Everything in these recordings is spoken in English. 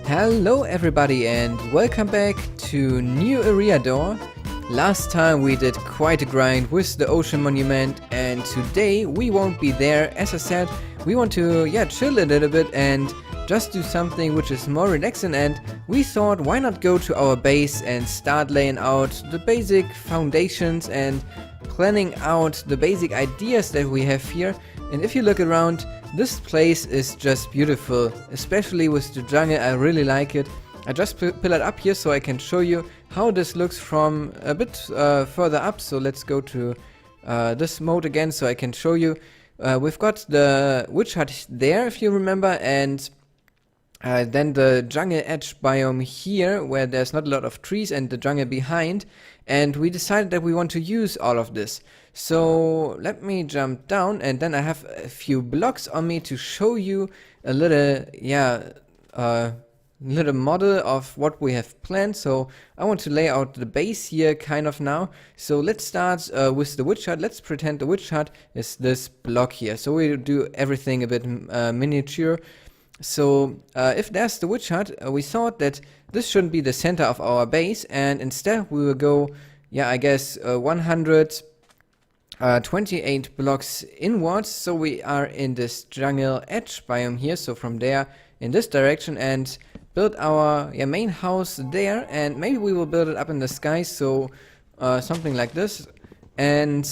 Hello everybody and welcome back to new Eriador. Last time we did quite a grind with the ocean monument, and today we won't be there. As I said, we want to chill a little bit and just do something which is more relaxing, and we thought why not go to our base and start laying out the basic foundations and planning out the basic ideas that we have here. And if you look around, this place is just beautiful, especially with the jungle. I really like it. I just pillared up here so I can show you how this looks from a bit further up. So let's go to this mode again so I can show you. We've got the witch hut there, if you remember, and then the jungle edge biome here where there's not a lot of trees and the jungle behind, and we decided that we want to use all of this. So let me jump down, and then I have a few blocks on me to show you a little little model of what we have planned. So I want to lay out the base here kind of now. So let's start with the witch hut. Let's pretend the witch hut is this block here. So we'll do everything a bit miniature. So if there's the witch hut, we thought that this shouldn't be the center of our base, and instead we will go, I guess 128 blocks inwards. So we are in this jungle edge biome here. So from there in this direction, and build our main house there, and maybe we will build it up in the sky. So something like this, and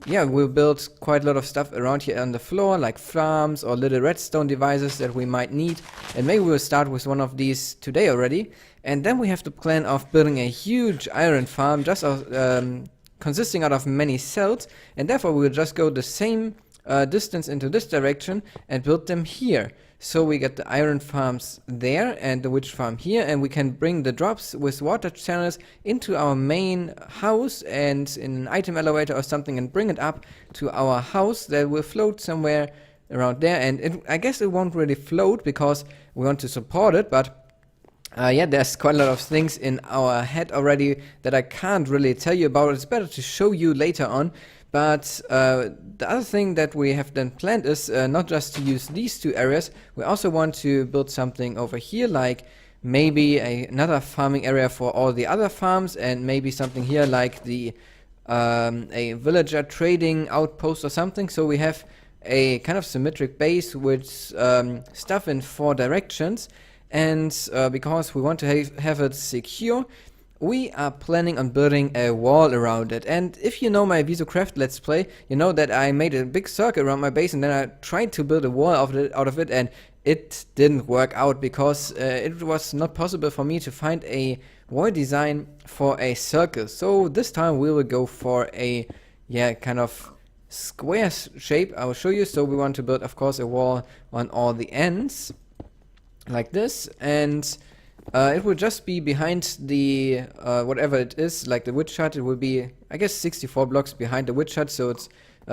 we'll build quite a lot of stuff around here on the floor, like farms or little redstone devices that we might need. And maybe we'll start with one of these today already. And then we have the plan of building a huge iron farm, just consisting out of many cells. And therefore we will just go the same distance into this direction and build them here. So we get the iron farms there and the witch farm here, and we can bring the drops with water channels into our main house and in an item elevator or something, and bring it up to our house that will float somewhere around there. And I guess it won't really float because we want to support it, but there's quite a lot of things in our head already that I can't really tell you about. It's better to show you later on. But the other thing that we have then planned is not just to use these two areas. We also want to build something over here, like maybe another farming area for all the other farms, and maybe something here like the a villager trading outpost or something. So we have a kind of symmetric base with stuff in 4 directions. And because we want to have it secure, we are planning on building a wall around it. And if you know my Visocraft Let's Play, you know that I made a big circle around my base, and then I tried to build a wall out of it, and it didn't work out because it was not possible for me to find a wall design for a circle. So this time we will go for a kind of square shape. I will show you. So we want to build, of course, a wall on all the ends like this, and it will just be behind the whatever it is, like the witch hut. It will be, I guess, 64 blocks behind the witch hut, so it's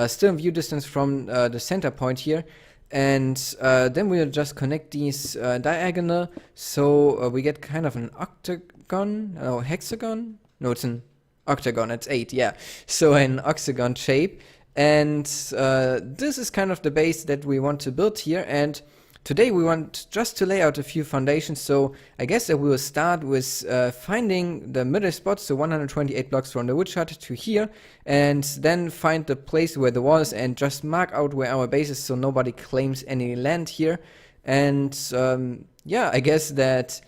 still in view distance from the center point here. And then we'll just connect these diagonal, so we get kind of an octagon, or hexagon? No, it's an octagon, it's 8, so an octagon shape. And this is kind of the base that we want to build here, and today we want just to lay out a few foundations. So I guess that we will start with finding the middle spot, so 128 blocks from the witch hut to here, and then find the place where the wall is and just mark out where our base is so nobody claims any land here. And I guess that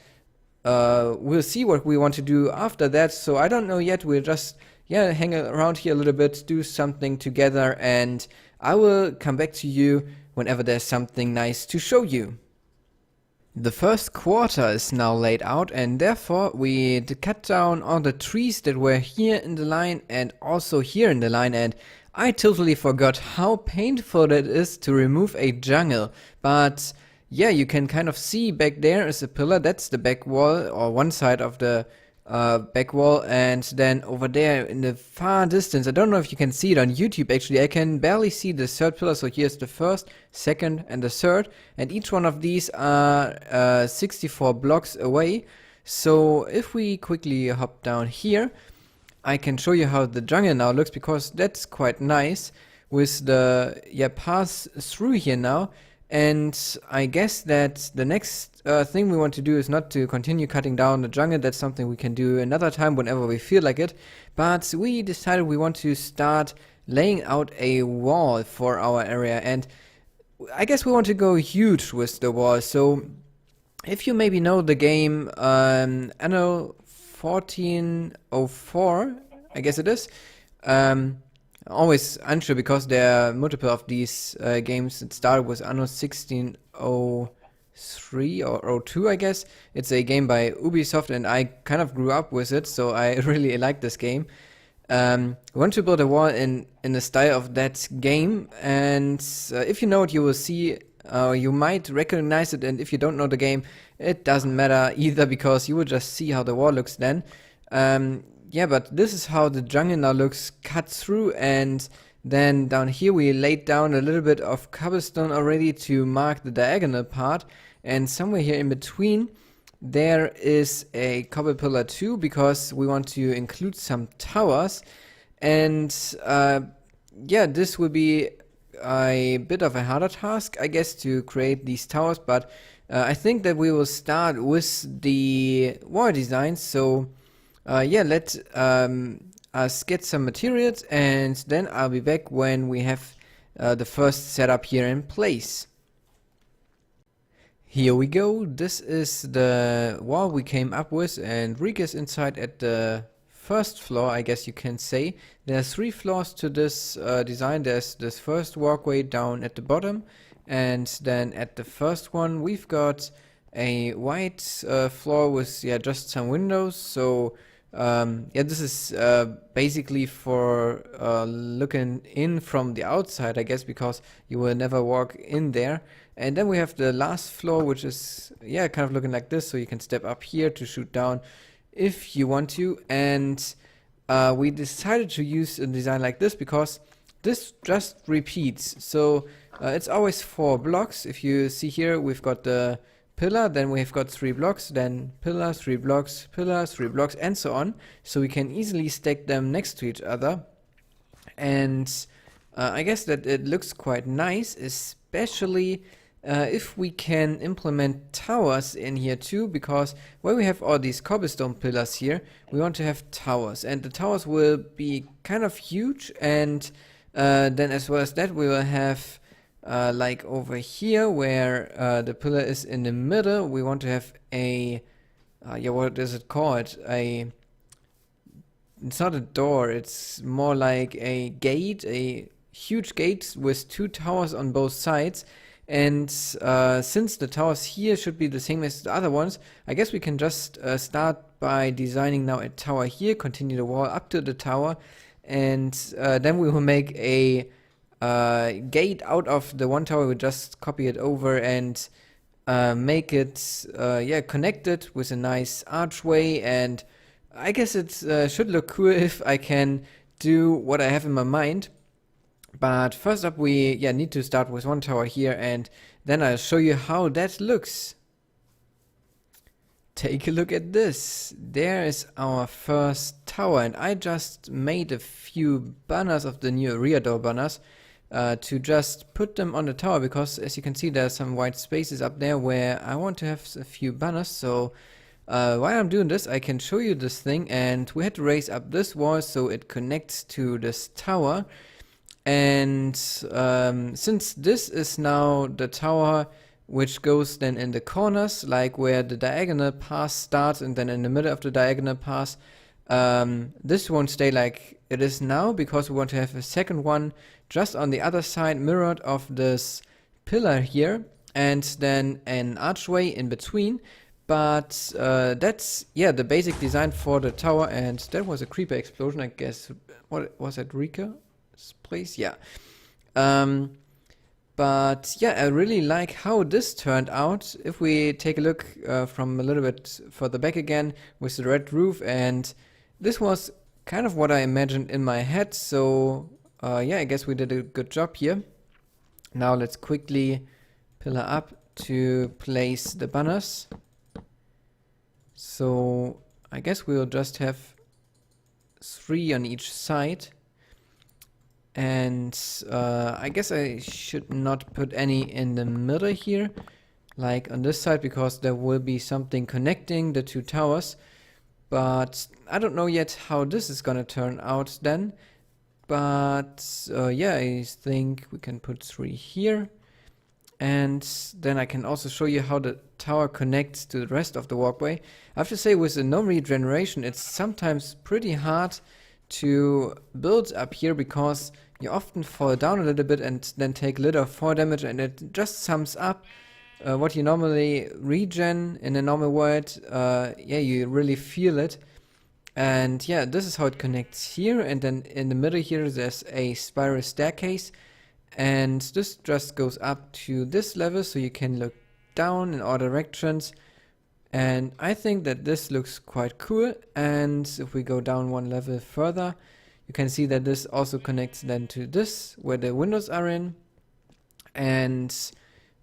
we'll see what we want to do after that. So I don't know yet. We'll just hang around here a little bit, do something together, and I will come back to you whenever there's something nice to show you. The first quarter is now laid out, and therefore we cut down all the trees that were here in the line and also here in the line. And I totally forgot how painful it is to remove a jungle. But you can kind of see back there is a pillar. That's the back wall, or one side of the back wall, and then over there in the far distance, I don't know if you can see it on YouTube actually, I can barely see the third pillar. So here's the first, second and the third, and each one of these are 64 blocks away. So if we quickly hop down here, I can show you how the jungle now looks, because that's quite nice with the path through here now. And I guess that the next thing we want to do is not to continue cutting down the jungle. That's something we can do another time whenever we feel like it. But we decided we want to start laying out a wall for our area. And I guess we want to go huge with the wall. So if you maybe know the game Anno 1404, I guess it is. Always unsure because there are multiple of these games. It started with Anno 1603 or 02, I guess. It's a game by Ubisoft, and I kind of grew up with it, so I really like this game. We want to build a wall in the style of that game, and if you know it, you will see. You might recognize it, and if you don't know the game, it doesn't matter either because you will just see how the wall looks then. Yeah, but this is how the jungle now looks cut through, and then down here we laid down a little bit of cobblestone already to mark the diagonal part, and somewhere here in between there is a cobble pillar too, because we want to include some towers, and yeah, this will be a bit of a harder task, I guess, to create these towers, but I think that we will start with the wall design. So yeah, let us get some materials, and then I'll be back when we have the first setup here in place. Here we go. This is the wall we came up with, and Rick is inside at the first floor, I guess you can say. There's 3 floors to this design. There's this first walkway down at the bottom, and then at the first one we've got a white floor with just some windows. So yeah, this is basically for looking in from the outside, I guess, because you will never walk in there. And then we have the last floor, which is kind of looking like this, so you can step up here to shoot down if you want to. And we decided to use a design like this because this just repeats. So it's always 4 blocks. If you see here, we've got the pillar, then we've got 3 blocks, then pillar, 3 blocks, pillar, 3 blocks, and so on. So we can easily stack them next to each other. And I guess that it looks quite nice, especially if we can implement towers in here too, because where we have all these cobblestone pillars here, we want to have towers, and the towers will be kind of huge. And then as well as that, we will have like over here where the pillar is in the middle, we want to have a what is it called, it's not a door, it's more like a gate, a huge gate with 2 towers on both sides. And since the towers here should be the same as the other ones, I guess we can just start by designing now a tower here, continue the wall up to the tower, and then we will make a gate out of the one tower. We just copy it over and make it connected with a nice archway. And I guess it should look cool if I can do what I have in my mind. But first up, we need to start with 1 tower here, and then I'll show you how that looks. Take a look at this. There is our first tower, and I just made a few banners of the new Eriador banners to just put them on the tower, because as you can see, there's some white spaces up there where I want to have a few banners. So while I'm doing this, I can show you this thing, and we had to raise up this wall so it connects to this tower. And since this is now the tower which goes then in the corners, like where the diagonal path starts and then in the middle of the diagonal path, this won't stay like it is now, because we want to have a second one just on the other side, mirrored of this pillar here, and then an archway in between. But that's the basic design for the tower. And that was a creeper explosion, I guess. What was that, Rika? Place, but I really like how this turned out. If we take a look from a little bit further back again with the red roof, and this was kind of what I imagined in my head. So I guess we did a good job here. Now let's quickly pillar up to place the banners. So I guess we'll just have 3 on each side. And I guess I should not put any in the middle here, like on this side, because there will be something connecting the two towers. But I don't know yet how this is gonna turn out then. But yeah, I think we can put 3 here. And then I can also show you how the tower connects to the rest of the walkway. I have to say, with the no regeneration, it's sometimes pretty hard to build up here, because you often fall down a little bit and then take a little 4 damage, and it just sums up what you normally regen in a normal world. Yeah, you really feel it. And yeah, this is how it connects here, and then in the middle here there's a spiral staircase, and this just goes up to this level, so you can look down in all directions. And I think that this looks quite cool. And if we go down one level further, you can see that this also connects then to this, where the windows are in. And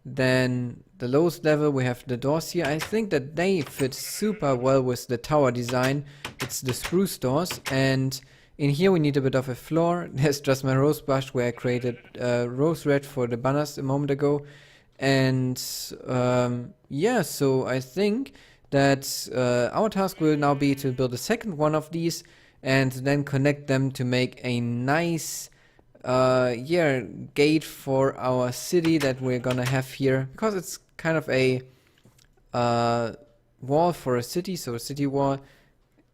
then the lowest level, we have the doors here. I think that they fit super well with the tower design. It's the spruce doors, and in here we need a bit of a floor. There's just my rose brush where I created rose red for the banners a moment ago. And yeah, so I think that our task will now be to build a second one of these and then connect them to make a nice yeah, gate for our city that we're gonna have here, because it's kind of a wall for a city, so a city wall,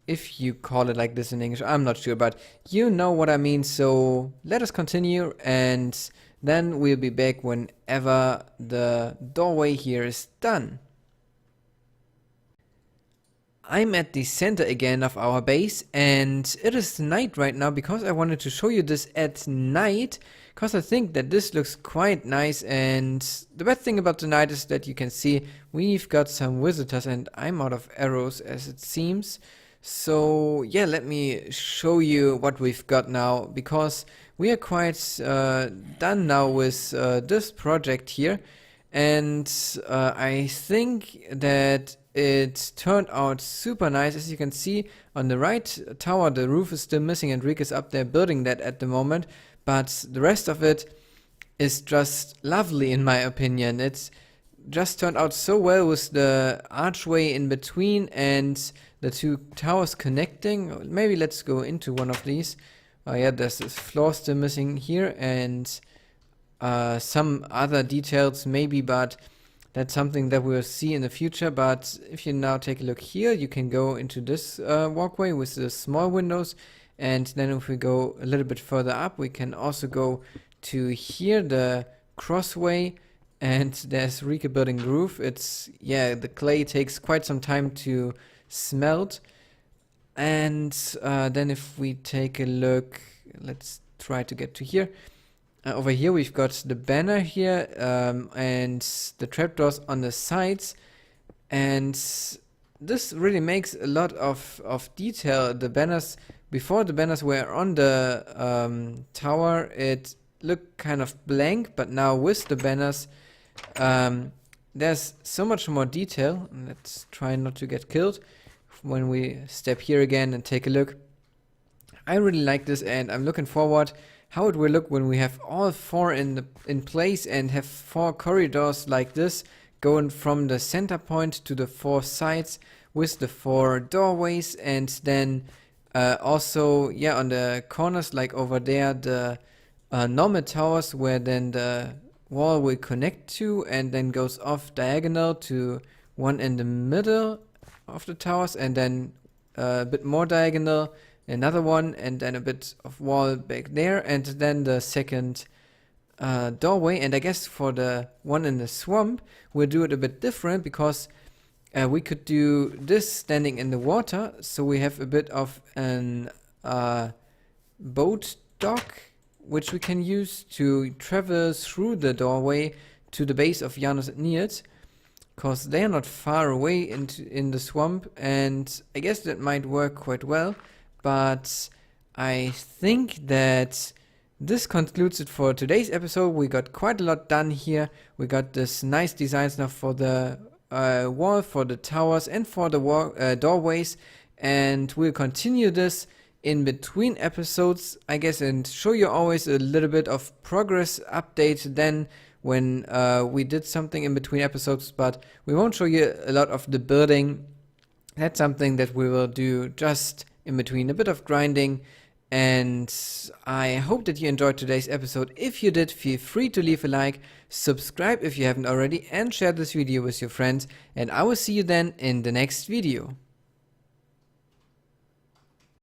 if you call it like this in English. I'm not sure, but you know what I mean. So let us continue, and then we'll be back whenever the doorway here is done. I'm at the center again of our base, and it is night right now because I wanted to show you this at night, because I think that this looks quite nice. And the bad thing about the night is that you can see we've got some visitors, and I'm out of arrows as it seems. So yeah, let me show you what we've got now, because we are quite done now with this project here. And I think that it turned out super nice. As you can see on the right tower, the roof is still missing, and Rick is up there building that at the moment. But the rest of it is just lovely in my opinion. It's just turned out so well with the archway in between and the two towers connecting. Maybe let's go into one of these. Oh yeah, there's this floor still missing here, and some other details maybe, but that's something that we'll see in the future. But if you now take a look here, you can go into this walkway with the small windows, and then if we go a little bit further up, we can also go to here, the crossway, and there's Rika building the roof. It's, yeah, the clay takes quite some time to smelt. And then if we take a look, let's try to get to here. Over here we've got the banner here, and the trapdoors on the sides, and this really makes a lot of detail. The banners, before the banners were on the tower, it looked kind of blank, but now with the banners there's so much more detail. Let's try not to get killed when we step here again and take a look. I really like this, and I'm looking forward how it will look when we have all 4 in place and have 4 corridors like this going from the center point to the 4 sides with the 4 doorways, and then also, yeah, on the corners like over there, the normal towers where then the wall will connect to and then goes off diagonal to one in the middle of the towers, and then a bit more diagonal, another one, and then a bit of wall back there, and then the second doorway. And I guess for the one in the swamp, we'll do it a bit different, because we could do this standing in the water, so we have a bit of an boat dock, which we can use to travel through the doorway to the base of Janus and Niels, because they are not far away in the swamp, and I guess that might work quite well. But I think that this concludes it for today's episode. We got quite a lot done here. We got this nice designs now for the wall, for the towers, and for the doorways, and we'll continue this in between episodes, I guess, and show you always a little bit of progress update then when we did something in between episodes, but we won't show you a lot of the building. That's something that we will do just in between, a bit of grinding. And I hope that you enjoyed today's episode. If you did, feel free to leave a like, subscribe if you haven't already, and share this video with your friends. And I will see you then in the next video.